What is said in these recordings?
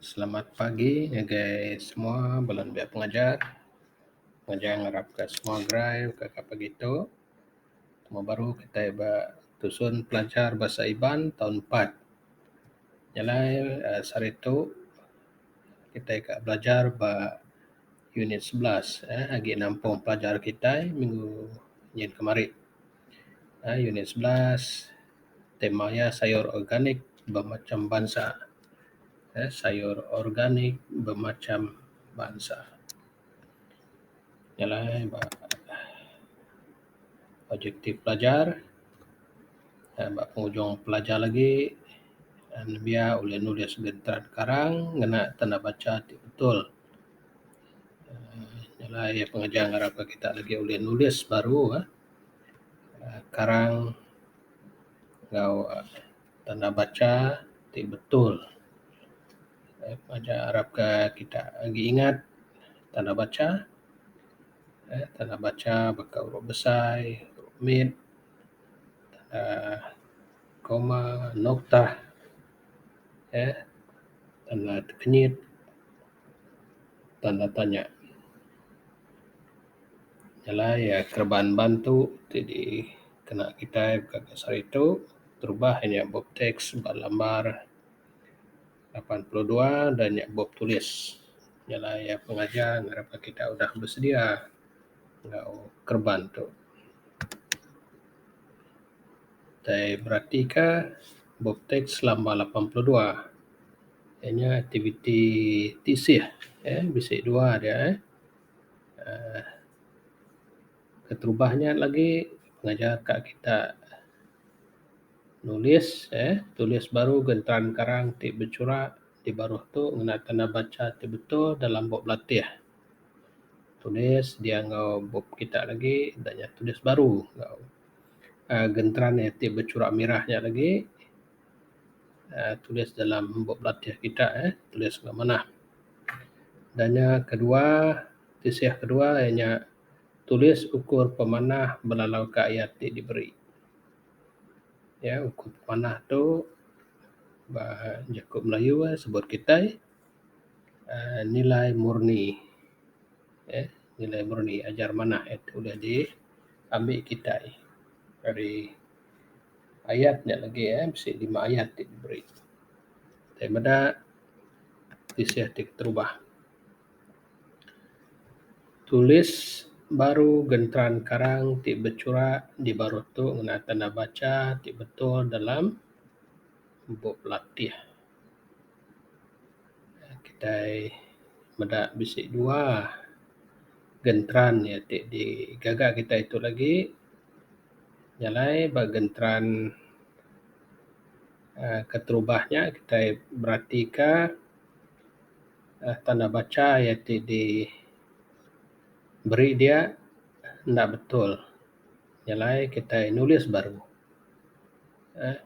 Selamat pagi ya guys semua, belum biar pengajar. Pengajar ngarap ke semua gray ke pagi itu. Temu baru kita iba tusun pelajar bahasa Iban tahun 4. Nyalai hari itu kita belajar unit 11 lagi nampung pelajar kita minggu nyen kemarin. Unit 11 temanya sayur organik bermacam bangsa. Sayur organik bermacam bangsa. Nyalai objektif pelajar, penghujung pelajar lagi, dan biar boleh nulis gentran karang, ngena tanda baca betul. Yalah ya pengajar ngarap kita lagi boleh nulis baru, karang ngau tanda baca betul. Pengajar harap kita lagi ingat tanda baca, bakal huruf besar, huruf mid, koma, noktah, tanda kenyit, tanda tanya. Yalah ya kerban bantu jadi kena kita kasar itu terubah hanya bob teks lambar 82 dan ya bob tulis. Yalah ya pengajar ngarap kita udah bersedia ngau kerban tu. Berarti ke bob teks lambar 82. Hanya aktiviti tisih bisa dua dia keterubahnya lagi pengajar kak kita nulis tulis baru gentran karang ti bercura di baruh tu ngena tanda baca ti betul dalam bob latih. Tulis dia ngau bob kita lagi dan tulis baru ngau gentran ti bercura merahnya lagi tulis dalam bob latih kita tulis ke mana. Dan yang kedua tisih kedua hanya tulis ukur pemanah belalau ke ayat ti diberi. Ukur pemanah tu Jakob Melayu sebut kita nilai murni. Nilai murni ajar manah itu udah diambil kita dari ayatnya lagi bisa 5 ayat diberi. Daripada tisih terubah. Tulis baru gentran karang ti bercura di baru tu ngena tanda baca ti betul dalam bob latih. Kita meda bisik dua gentran ya di gagak kita itu lagi nyalai bagentran keterubahnya kita berarti ke tanda baca ya di beri dia tidak betul. Nyalai kita nulis baru.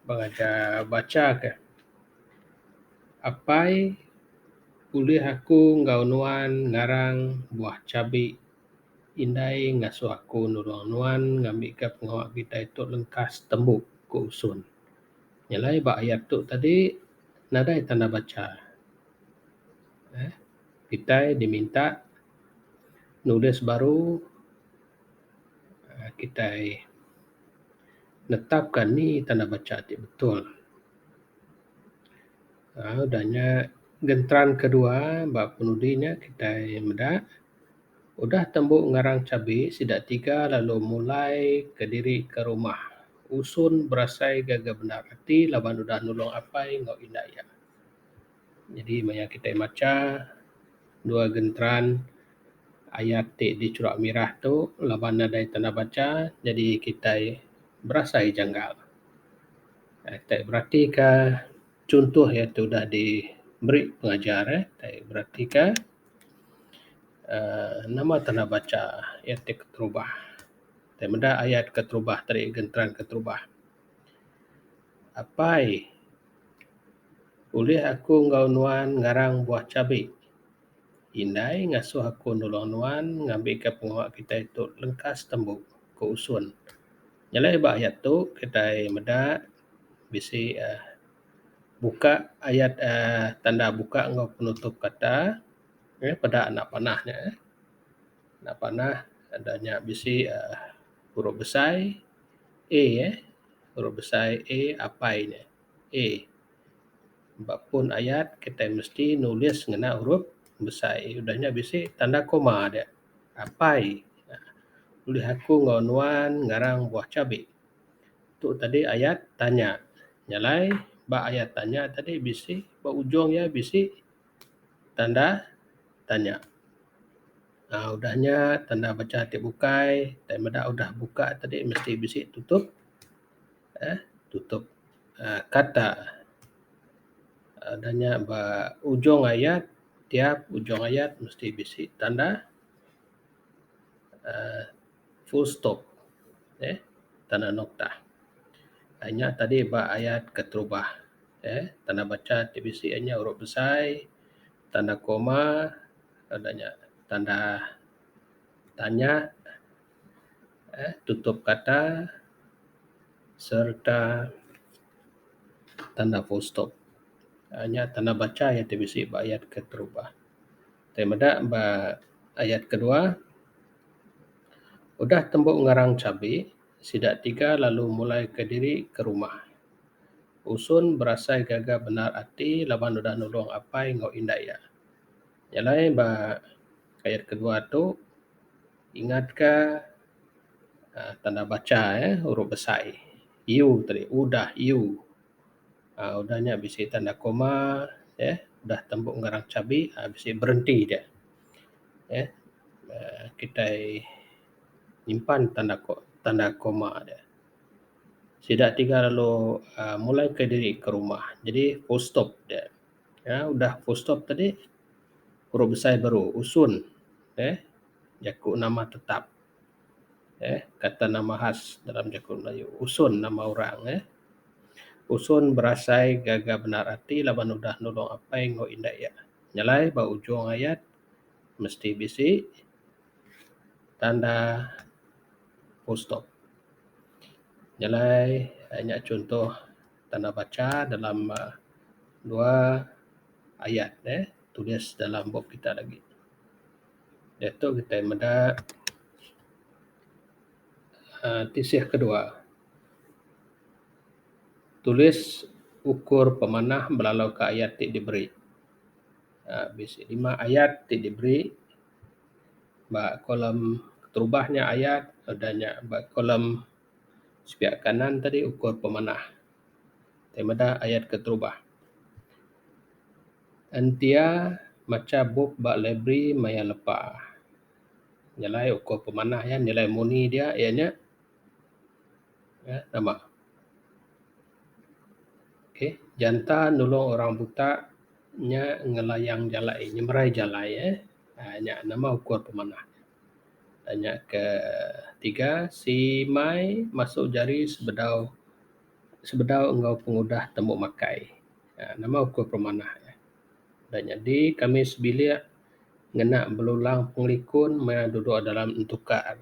Pengajar baca ke apai ulih aku ngau nuan ngarang buah cabai indai ngasuh aku nulung nuan ngambil ke pengawak kita itu lengkas tembuk ke usun. Nyalai ayat tu tadi nadai tanda baca. Kita diminta nulis baru kita netapkan ni tanda baca ti betul. Udahnya gentran kedua bab penudinya kita meda udah tembuk ngarang cabai sidak 3 lalu mulai ke diri ke rumah. Usun berasai gaga benar hati laban udah nulung apai ngau indah ya. Jadi maya kita baca dua gentran ayat di curak merah tu laban nadai tanda baca jadi kita berasai janggal. Berarti ke contoh ya tu dah diberi pengajar berarti ke nama tanda baca ayat keterubah. Meda ayat keterubah tadi gentran keterubah. Apai ulih aku ngau nuan ngarang buah cabai. Indai ngasuh aku nulung nuan ngambil ke pengawak kita itu lengkas tembuk ke usun. Nyalai ayat tu kita meda bisi buka ayat tanda buka ngau penutup kata pada anak panahnya. Anak panah adanya bisi huruf besar A huruf besar A apa ini? A. Bapun ayat kita mesti nulis ngena huruf besar. Udahnya bisi tanda koma dia. Apai. Tulis aku ngonuan ngarang buah cabai. Tu tadi ayat tanya. Nyalai ba ayat tanya tadi bisi ba ujung ya bisi tanda tanya. Udahnya tanda baca hati bukai, meda udah buka tadi mesti bisi tutup tutup kata. Adanya ba ujung ayat, tiap ujung ayat mesti bisi tanda full stop tanda nokta. Hanya tadi ba ayat keterubah tanda baca bisi hanya huruf besar, tanda koma, adanya tanda tanya, tutup kata, serta tanda full stop. Hanya tanda baca yang bisi ba ayat keterubah. Temeda ba ayat kedua, udah tembuk ngarang cabai, sidak tiga lalu mulai ke diri ke rumah. Usun berasai gaga benar hati, laban udah nulung apai ngau indah ya. Nyalai ba ayat kedua tu, ingatkah tanda baca huruf besar. You tadi, udah you. Udahnya bisi tanda koma, udah tembuk ngarang cabai, bisi berhenti dia. Kita nyimpan tanda koma dia. Sidak tiga lalu mulai ke diri ke rumah. Jadi full stop dia. Udah full stop tadi, huruf besar baru usun. Jakuk nama tetap. Kata nama khas dalam jakuk Melayu. Usun nama orang. Usun berasai gaga benar hati, laban udah nulung apa yang ngau indah ya. Nyalai ba ujung ayat mesti bisi tanda full stop. Nyalai hanya contoh tanda baca dalam dua ayat tulis dalam buku kita lagi. Itu kita meda tisih kedua. Tulis ukur pemanah belalau ke ayat ti diberi. Bisi 5 ayat ti diberi. Ba kolom terubahnya ayat adanya ba kolom sebelah kanan tadi ukur pemanah. Temada ayat keterubah. Antia maca buk ba lebri maya lepa. Nilai ukur pemanah nilai muni dia ianya nama. Janta nulung orang buta nya ngelayang jalai, nyemerai jalai nya nama ukur pemanah. Tanya ketiga, si Mai masuk jari sebedau engkau pengudah tembuk makai. Nama ukur pemanah. Dan jadi kami sebilik ngena belulang penglikun duduk dalam entukar.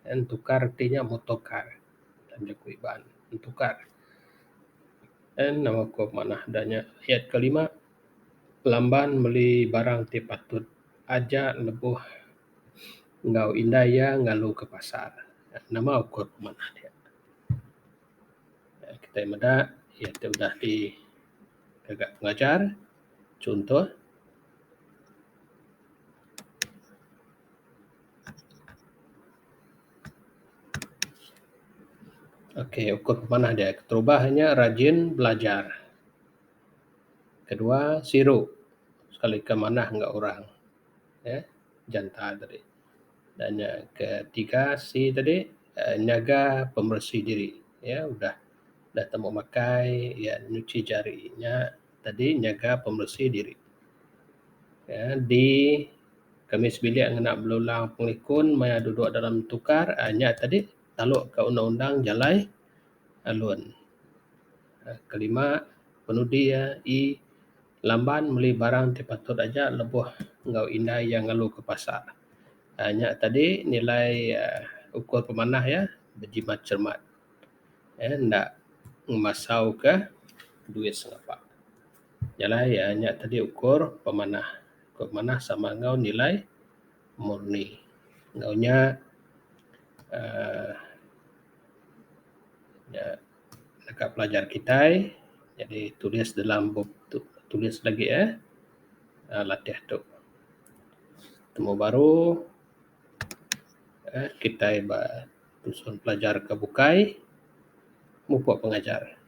Entukar artinya motokar. Dan jaku iban. Entukar. Dan nama ukur pemanah. Dan ayat kelima, lamban beli barang ti patut aja lebuh ngau indah ya ngalu ke pasar. Nama ukur pemanah dia. Kita meda ya sudah di agak pengajar. Contoh ukur pemanah dia. Terubahnya rajin belajar. Kedua, siru. Sekali ke manah enggak orang. Janta tadi. Dan yang ketiga, si tadi nyaga pembersih diri. Udah temu makai, nyuci jarinya. Tadi nyaga pembersih diri. Di Kamis bilik ngena belulang penglikun maya duduk dalam tukar nya tadi taluk ke undang-undang jalai alun. Kelima, penudi lamban beli barang ti patut aja lebuh ngau indah yang ngalu ke pasar. Nya tadi nilai ukur pemanah berjimat cermat. Ndak masau ke duit sengapa. Jalai ya nya tadi ukur pemanah sama ngau nilai murni. Ngaunya ya, dekat pelajar kita, jadi tulis dalam buku, tulis lagi ya, latih tu. Temu baru kita tusun pelajar ke bukai, mupo pengajar.